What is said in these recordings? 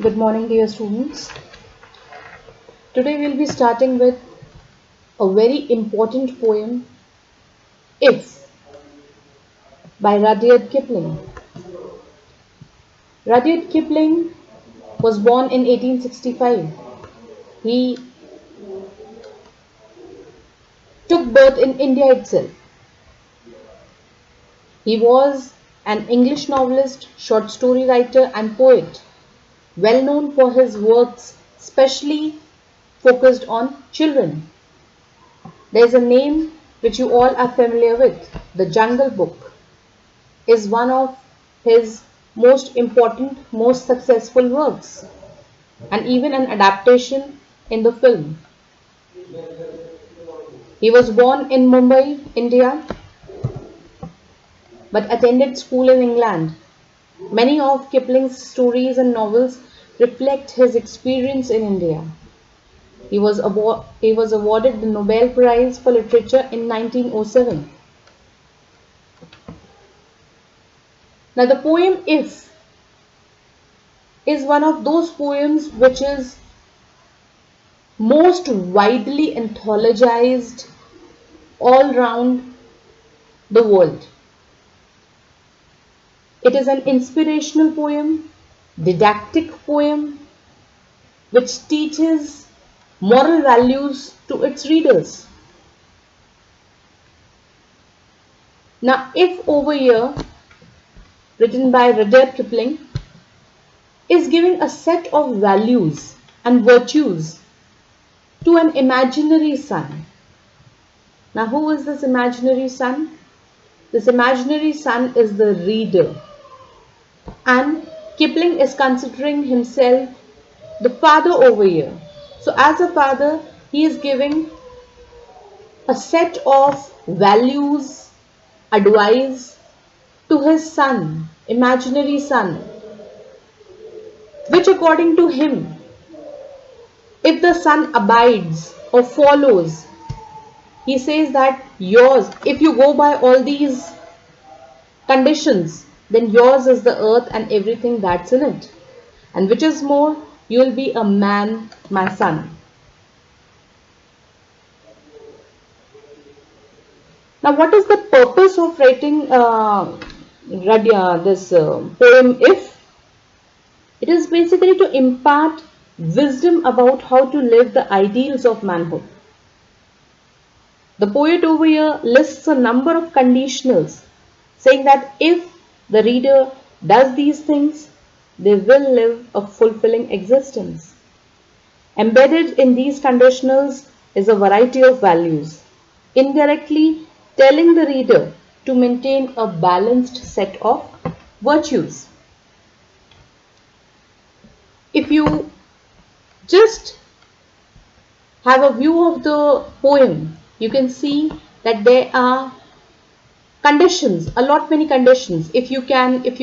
Good morning, dear students. Today we'll be starting with a very important poem, If, by Rudyard Kipling. Rudyard Kipling was born in 1865. He took birth in India itself. He was an English novelist, short story writer, and poet, well known for his works, especially focused on children. There's a name which you all are familiar with, The Jungle Book is one of his most important, most successful works, and even an adaptation in the film. He was born in Mumbai, India, but attended school in England. Many of Kipling's stories and novels reflect his experience in India. He was awarded the Nobel Prize for Literature in 1907. Now, the poem If is one of those poems which is most widely anthologized all round the world. It is an inspirational poem, didactic poem, which teaches moral values to its readers. Now, If over here, written by Rudyard Kipling, is giving a set of values and virtues to an imaginary son. Now, who is this imaginary son? This imaginary son is the reader. And Kipling is considering himself the father over here. So as a father, he is giving a set of values, advice to his son, imaginary son, which according to him, if the son abides or follows, he says that yours, if you go by all these conditions, then yours is the earth and everything that's in it. And which is more, you will be a man, my son. Now, what is the purpose of writing this poem If? It is basically to impart wisdom about how to live the ideals of manhood. The poet over here lists a number of conditionals saying that if the reader does these things, they will live a fulfilling existence. Embedded in these conditionals is a variety of values, indirectly telling the reader to maintain a balanced set of virtues. If you just have a view of the poem, you can see that there are conditions, a lot many conditions. If you can dream,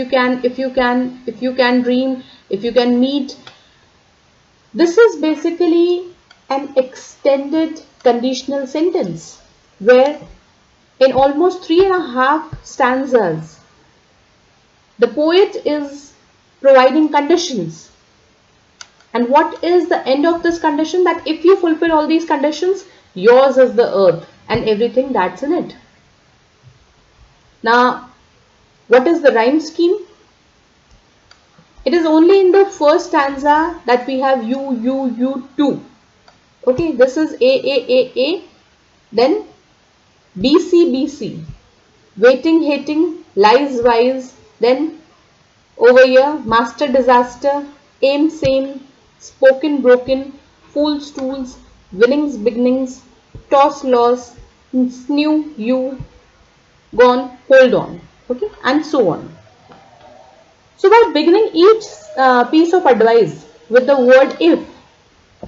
if you can meet. This is basically an extended conditional sentence where in almost 3.5 stanzas, the poet is providing conditions. And what is the end of this condition? That if you fulfill all these conditions, yours is the earth and everything that's in it. Now, what is the rhyme scheme? It is only in the first stanza that we have you, two. Okay, this is A, then BC, waiting, hating, lies, wise, then over here, master, disaster, aim, same, spoken, broken, fools, tools, winnings, beginnings, toss, loss, snew, you, gone, hold on, okay, and so on. So by beginning each piece of advice with the word if,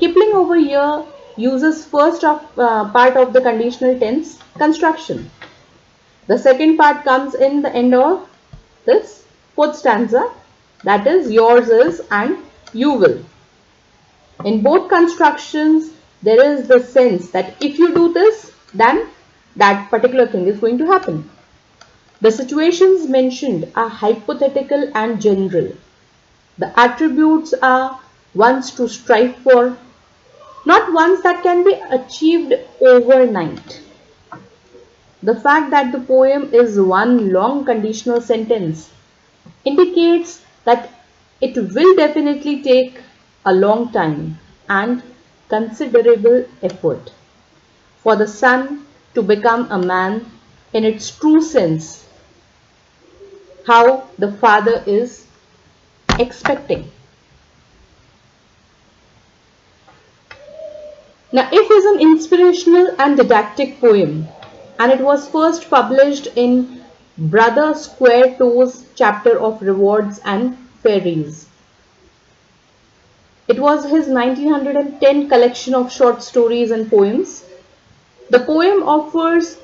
Kipling over here uses first part of the conditional tense construction. The second part comes in the end of this fourth stanza, that is yours is and you will. In both constructions, there is the sense that if you do this, then that particular thing is going to happen. The situations mentioned are hypothetical and general. The attributes are ones to strive for, not ones that can be achieved overnight. The fact that the poem is one long conditional sentence indicates that it will definitely take a long time and considerable effort for the son to become a man in its true sense, how the father is expecting. Now, If is an inspirational and didactic poem, and it was first published in Brother Square Toes chapter of Rewards and Fairies. It was his 1910 collection of short stories and poems. The poem offers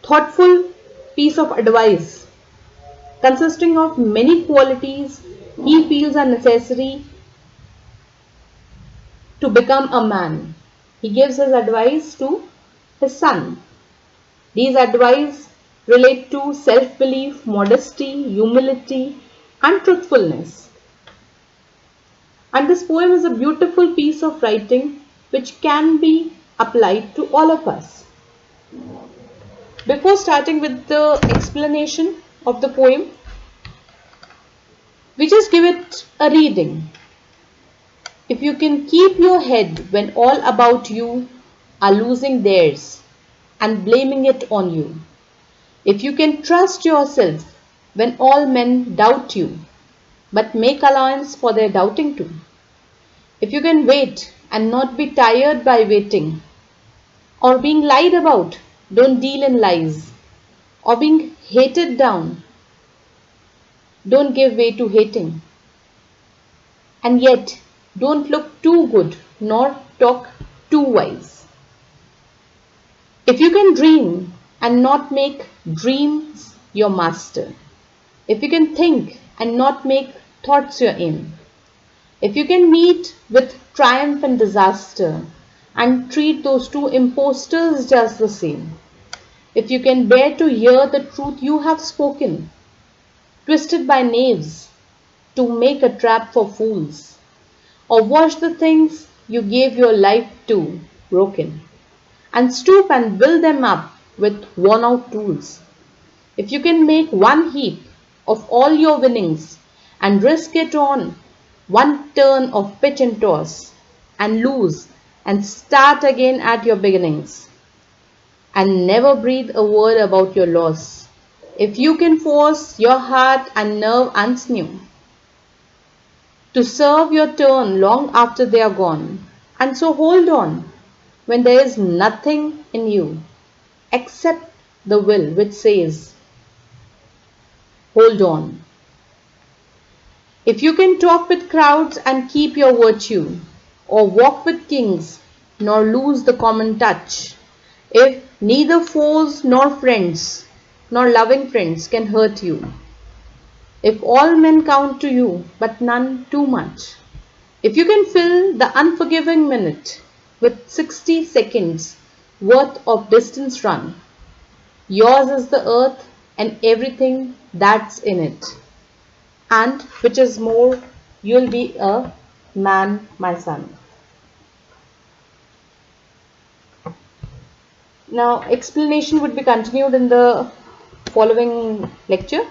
thoughtful piece of advice consisting of many qualities he feels are necessary to become a man. He gives his advice to his son. These advice relate to self-belief, modesty, humility, and truthfulness. And this poem is a beautiful piece of writing which can be applied to all of us. Before starting with the explanation of the poem, we just give it a reading. If you can keep your head when all about you are losing theirs and blaming it on you, if you can trust yourself when all men doubt you, but make allowance for their doubting too, if you can wait and not be tired by waiting, or being lied about, don't deal in lies, or being hated down, don't give way to hating, and yet don't look too good nor talk too wise. If you can dream and not make dreams your master, if you can think and not make thoughts your aim, if you can meet with triumph and disaster and treat those two impostors just the same, if you can bear to hear the truth you have spoken, twisted by knaves to make a trap for fools, or wash the things you gave your life to broken, and stoop and build them up with worn out tools. If you can make one heap of all your winnings and risk it on one turn of pitch and toss, and lose and start again at your beginnings, and never breathe a word about your loss. If you can force your heart and nerve unsinew to serve your turn long after they are gone, and so hold on when there is nothing in you except the will which says, hold on. If you can talk with crowds and keep your virtue, or walk with kings nor lose the common touch, if neither foes nor friends nor loving friends can hurt you, if all men count to you but none too much, if you can fill the unforgiving minute with 60 seconds worth of distance run, yours is the earth and everything that's in it. And which is more, you'll be a man, my son. Now, explanation would be continued in the following lecture.